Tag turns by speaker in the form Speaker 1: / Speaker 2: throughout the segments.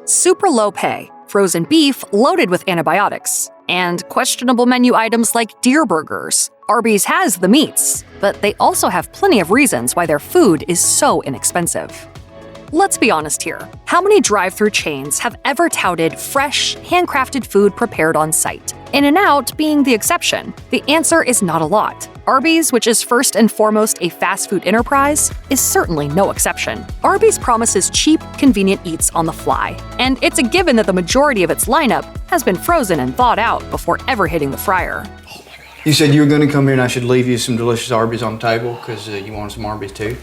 Speaker 1: super low pay, frozen beef loaded with antibiotics, and questionable menu items like deer burgers. Arby's has the meats, but they also have plenty of reasons why their food is so inexpensive. Let's be honest here. How many drive-thru chains have ever touted fresh, handcrafted food prepared on site? In-N-Out being the exception. The answer is not a lot. Arby's, which is first and foremost a fast food enterprise, is certainly no exception. Arby's promises cheap, convenient eats on the fly, and it's a given that the majority of its lineup has been frozen and thawed out before ever hitting the fryer.
Speaker 2: You said you were going to come here and I should leave you some delicious Arby's on the table because you wanted some Arby's too?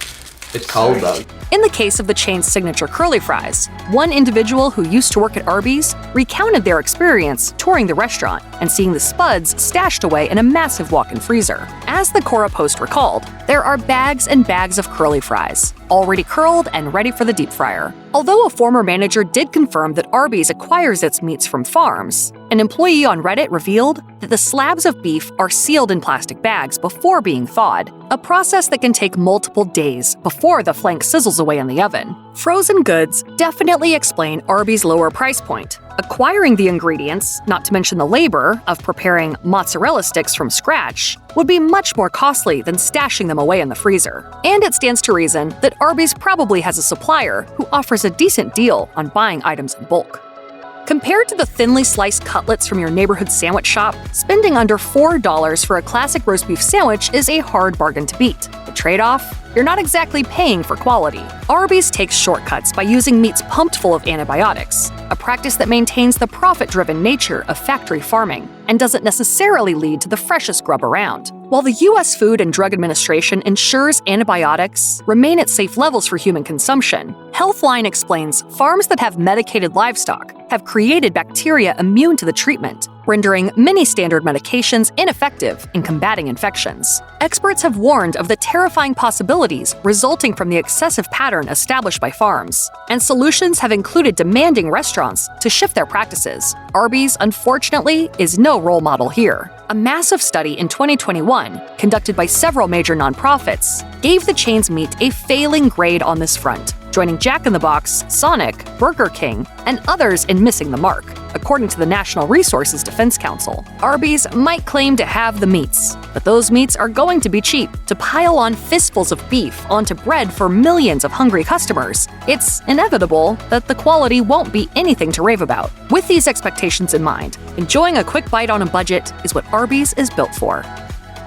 Speaker 2: It's cold though.
Speaker 1: In the case of the chain's signature curly fries, one individual who used to work at Arby's recounted their experience touring the restaurant and seeing the spuds stashed away in a massive walk-in freezer. As the Cora Post recalled, there are bags and bags of curly fries, already curled and ready for the deep fryer. Although a former manager did confirm that Arby's acquires its meats from farms, an employee on Reddit revealed that the slabs of beef are sealed in plastic bags before being thawed, a process that can take multiple days before the flank sizzles away in the oven. Frozen goods definitely explain Arby's lower price point. Acquiring the ingredients, not to mention the labor of preparing mozzarella sticks from scratch, would be much more costly than stashing them away in the freezer. And it stands to reason that Arby's probably has a supplier who offers a decent deal on buying items in bulk. Compared to the thinly sliced cutlets from your neighborhood sandwich shop, spending under $4 for a classic roast beef sandwich is a hard bargain to beat. The trade-off? You're not exactly paying for quality. Arby's takes shortcuts by using meats pumped full of antibiotics, a practice that maintains the profit-driven nature of factory farming and doesn't necessarily lead to the freshest grub around. While the U.S. Food and Drug Administration ensures antibiotics remain at safe levels for human consumption, Healthline explains farms that have medicated livestock have created bacteria immune to the treatment, rendering many standard medications ineffective in combating infections. Experts have warned of the terrifying possibilities resulting from the excessive pattern established by farms, and solutions have included demanding restaurants to shift their practices. Arby's, unfortunately, is no role model here. A massive study in 2021, conducted by several major nonprofits, gave the chain's meat a failing grade on this front, joining Jack in the Box, Sonic, Burger King, and others in missing the mark, according to the National Resources Defense Council. Arby's might claim to have the meats, but those meats are going to be cheap. To pile on fistfuls of beef onto bread for millions of hungry customers, it's inevitable that the quality won't be anything to rave about. With these expectations in mind, enjoying a quick bite on a budget is what Arby's is built for.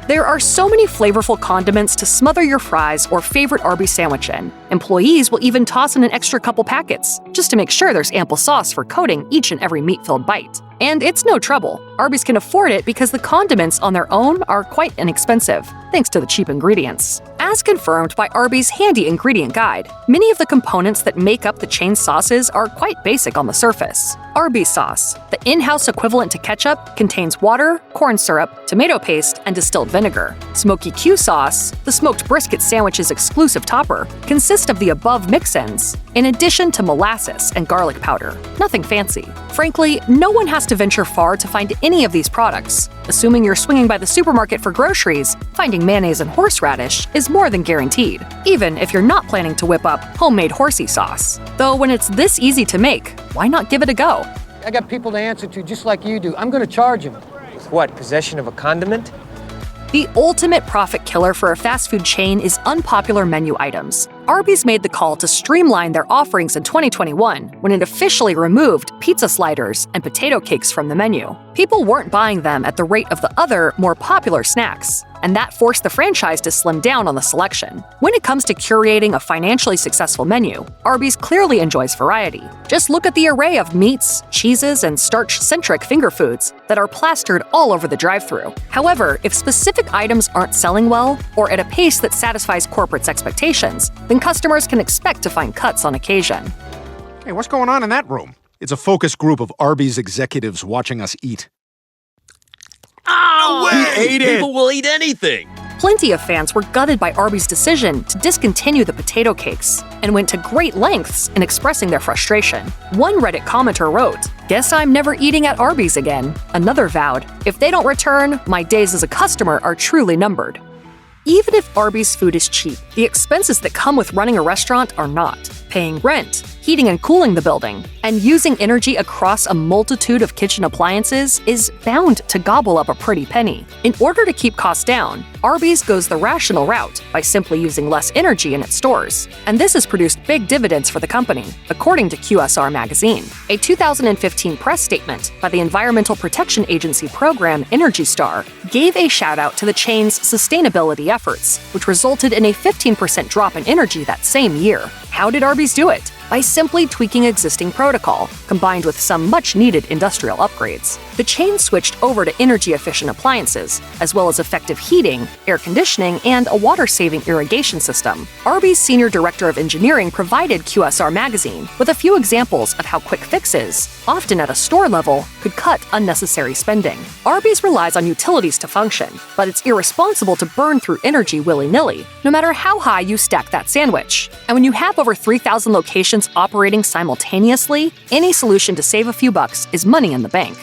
Speaker 1: There are so many flavorful condiments to smother your fries or favorite Arby's sandwich in. Employees will even toss in an extra couple packets, just to make sure there's ample sauce for coating each and every meat-filled bite. And it's no trouble. Arby's can afford it because the condiments on their own are quite inexpensive, thanks to the cheap ingredients. As confirmed by Arby's handy ingredient guide, many of the components that make up the chain's sauces are quite basic on the surface. Arby's sauce, the in-house equivalent to ketchup, contains water, corn syrup, tomato paste, and distilled vinegar. Smoky Q sauce, the smoked brisket sandwich's exclusive topper, consists of the above mix-ins, in addition to molasses and garlic powder. Nothing fancy. Frankly, no one has to venture far to find any of these products. Assuming you're swinging by the supermarket for groceries, finding mayonnaise and horseradish is more than guaranteed, even if you're not planning to whip up homemade horsey sauce. Though when it's this easy to make, why not give it a go?
Speaker 3: I got people to answer to just like you do. I'm going to charge them.
Speaker 4: With what, possession of a condiment?
Speaker 1: The ultimate profit killer for a fast food chain is unpopular menu items. Arby's made the call to streamline their offerings in 2021 when it officially removed pizza sliders and potato cakes from the menu. People weren't buying them at the rate of the other, more popular snacks, and that forced the franchise to slim down on the selection. When it comes to curating a financially successful menu, Arby's clearly enjoys variety. Just look at the array of meats, cheeses, and starch-centric finger foods that are plastered all over the drive-thru. However, if specific items aren't selling well or at a pace that satisfies corporate's expectations, then customers can expect to find cuts on occasion.
Speaker 5: Hey, what's going on in that room? It's a focus group of Arby's executives watching us eat.
Speaker 6: Oh,
Speaker 4: He ate it!
Speaker 6: People will eat anything.
Speaker 1: Plenty of fans were gutted by Arby's decision to discontinue the potato cakes and went to great lengths in expressing their frustration. One Reddit commenter wrote, "Guess I'm never eating at Arby's again." Another vowed, "If they don't return, my days as a customer are truly numbered." Even if Arby's food is cheap, the expenses that come with running a restaurant are not. Paying rent, heating and cooling the building, and using energy across a multitude of kitchen appliances is bound to gobble up a pretty penny. In order to keep costs down, Arby's goes the rational route by simply using less energy in its stores, and this has produced big dividends for the company, according to QSR magazine. A 2015 press statement by the Environmental Protection Agency program Energy Star gave a shout-out to the chain's sustainability efforts, which resulted in a 15% drop in energy that same year. How did Arby's do it? By simply tweaking existing protocol, combined with some much-needed industrial upgrades. The chain switched over to energy-efficient appliances, as well as effective heating, air conditioning, and a water-saving irrigation system. Arby's Senior Director of Engineering provided QSR Magazine with a few examples of how quick fixes, often at a store level, could cut unnecessary spending. Arby's relies on utilities to function, but it's irresponsible to burn through energy willy-nilly, no matter how high you stack that sandwich. And when you have over 3,000 locations operating simultaneously, any solution to save a few bucks is money in the bank.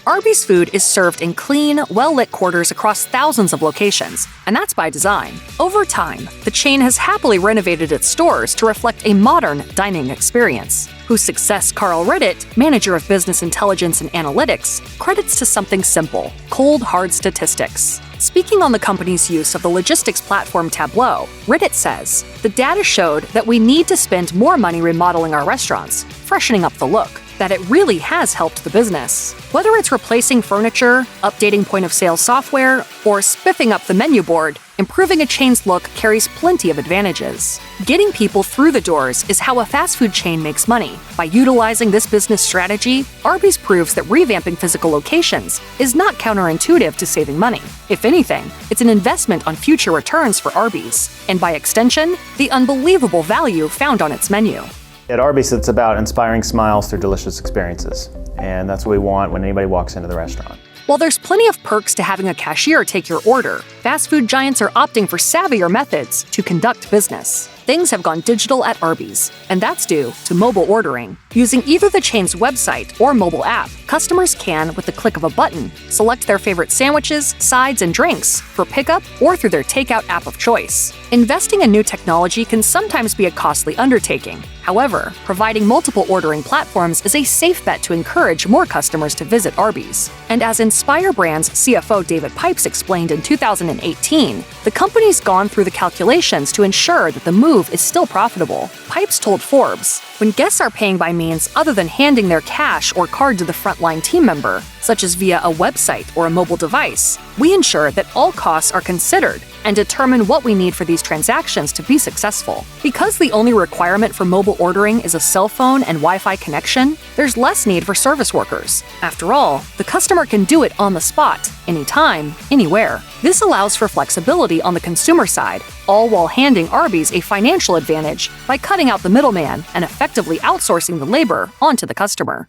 Speaker 1: Arby's food is served in clean, well-lit quarters across thousands of locations, and that's by design. Over time, the chain has happily renovated its stores to reflect a modern dining experience, whose success Carl Reddit, manager of business intelligence and analytics, credits to something simple: cold, hard statistics. Speaking on the company's use of the logistics platform Tableau, Reddit says, "The data showed that we need to spend more money remodeling our restaurants, freshening up the look, that it really has helped the business. Whether it's replacing furniture, updating point-of-sale software, or spiffing up the menu board, improving a chain's look carries plenty of advantages." Getting people through the doors is how a fast food chain makes money. By utilizing this business strategy, Arby's proves that revamping physical locations is not counterintuitive to saving money. If anything, it's an investment on future returns for Arby's, and by extension, the unbelievable value found on its menu.
Speaker 6: At Arby's, it's about inspiring smiles through delicious experiences, and that's what we want when anybody walks into the restaurant.
Speaker 1: While there's plenty of perks to having a cashier take your order, fast food giants are opting for savvier methods to conduct business. Things have gone digital at Arby's, and that's due to mobile ordering. Using either the chain's website or mobile app, customers can, with the click of a button, select their favorite sandwiches, sides, and drinks for pickup or through their takeout app of choice. Investing in new technology can sometimes be a costly undertaking. However, providing multiple ordering platforms is a safe bet to encourage more customers to visit Arby's. And as Inspire Brands CFO David Pipes explained in 2018, the company's gone through the calculations to ensure that the move is still profitable. Pipes told Forbes, "When guests are paying by means other than handing their cash or card to the frontline team member, such as via a website or a mobile device, we ensure that all costs are considered and determine what we need for these transactions to be successful. Because the only requirement for mobile ordering is a cell phone and Wi-Fi connection, there's less need for service workers. After all, the customer can do it on the spot, anytime, anywhere. This allows for flexibility on the consumer side, all while handing Arby's a financial advantage by cutting out the middleman and effectively outsourcing the labor onto the customer."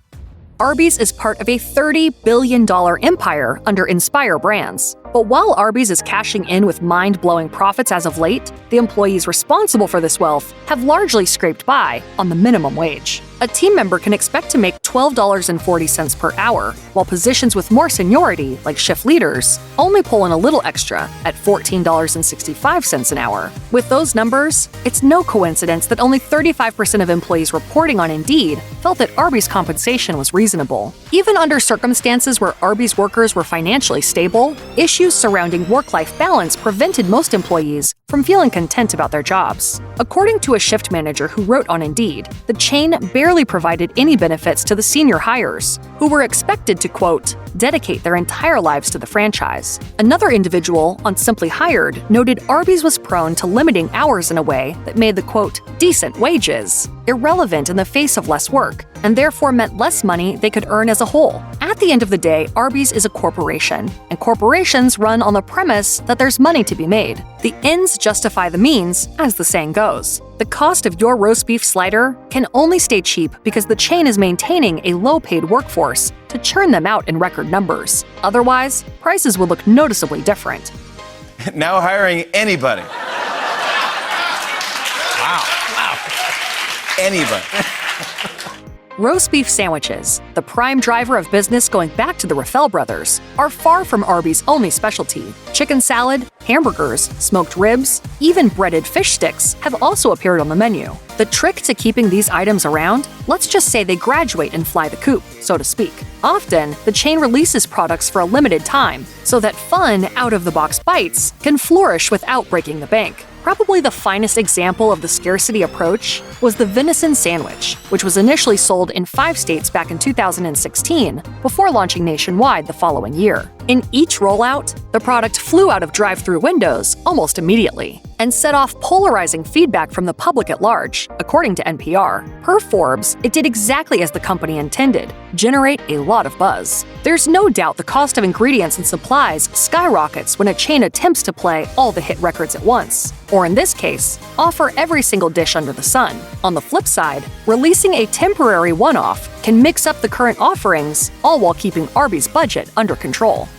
Speaker 1: Arby's is part of a $30 billion empire under Inspire Brands. But while Arby's is cashing in with mind-blowing profits as of late, the employees responsible for this wealth have largely scraped by on the minimum wage. A team member can expect to make $12.40 per hour, while positions with more seniority, like shift leaders, only pull in a little extra at $14.65 an hour. With those numbers, it's no coincidence that only 35% of employees reporting on Indeed felt that Arby's compensation was reasonable. Even under circumstances where Arby's workers were financially stable, issues surrounding work-life balance prevented most employees from feeling content about their jobs. According to a shift manager who wrote on Indeed, the chain barely provided any benefits to the senior hires, who were expected to, quote, dedicate their entire lives to the franchise. Another individual on Simply Hired noted Arby's was prone to limiting hours in a way that made the, quote, decent wages irrelevant in the face of less work, and therefore meant less money they could earn as a whole. At the end of the day, Arby's is a corporation, and corporations run on the premise that there's money to be made. The ends justify the means, as the saying goes. The cost of your roast beef slider can only stay cheap because the chain is maintaining a low-paid workforce to churn them out in record numbers. Otherwise, prices would look noticeably different.
Speaker 7: Now hiring anybody. Wow. Anybody.
Speaker 1: Roast beef sandwiches, the prime driver of business going back to the Raffel brothers, are far from Arby's only specialty. Chicken salad, Hamburgers, smoked ribs, even breaded fish sticks have also appeared on the menu. The trick to keeping these items around? Let's just say they graduate and fly the coop, so to speak. Often, the chain releases products for a limited time so that fun, out-of-the-box bites can flourish without breaking the bank. Probably the finest example of the scarcity approach was the venison sandwich, which was initially sold in 5 states back in 2016 before launching nationwide the following year. In each rollout, the product flew out of drive-through windows almost immediately and set off polarizing feedback from the public at large, according to NPR. Per Forbes, it did exactly as the company intended, generate a lot of buzz. There's no doubt the cost of ingredients and supplies skyrockets when a chain attempts to play all the hit records at once, or in this case, offer every single dish under the sun. On the flip side, releasing a temporary one-off can mix up the current offerings, all while keeping Arby's budget under control.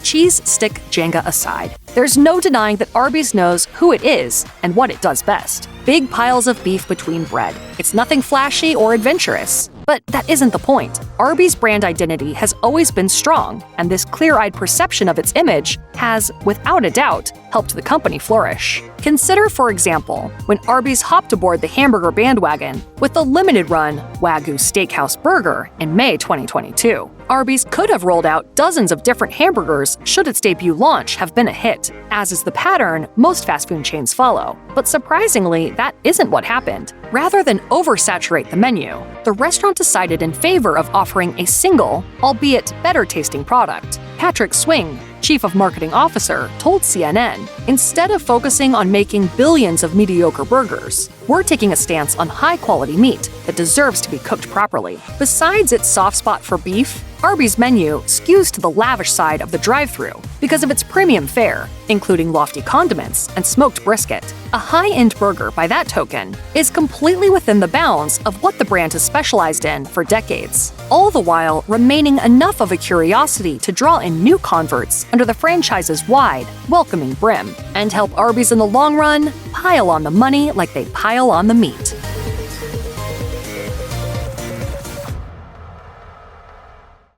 Speaker 1: Cheese stick Jenga aside, there's no denying that Arby's knows who it is and what it does best. Big piles of beef between bread. It's nothing flashy or adventurous. But that isn't the point. Arby's brand identity has always been strong, and this clear-eyed perception of its image has, without a doubt, helped the company flourish. Consider, for example, when Arby's hopped aboard the hamburger bandwagon with the limited-run Wagyu Steakhouse Burger in May 2022. Arby's could have rolled out dozens of different hamburgers should its debut launch have been a hit, as is the pattern most fast food chains follow. But surprisingly, that isn't what happened. Rather than oversaturate the menu, the restaurant decided in favor of offering a single, albeit better-tasting product. Patrick Swing, Chief of Marketing Officer, told CNN, "Instead of focusing on making billions of mediocre burgers, we're taking a stance on high-quality meat that deserves to be cooked properly." Besides its soft spot for beef, Arby's menu skews to the lavish side of the drive-thru because of its premium fare, including lofty condiments and smoked brisket. A high-end burger, by that token, is completely within the bounds of what the brand has specialized in for decades, all the while remaining enough of a curiosity to draw in new converts under the franchise's wide, welcoming brim, and help Arby's in the long run pile on the money like they pile on the meat.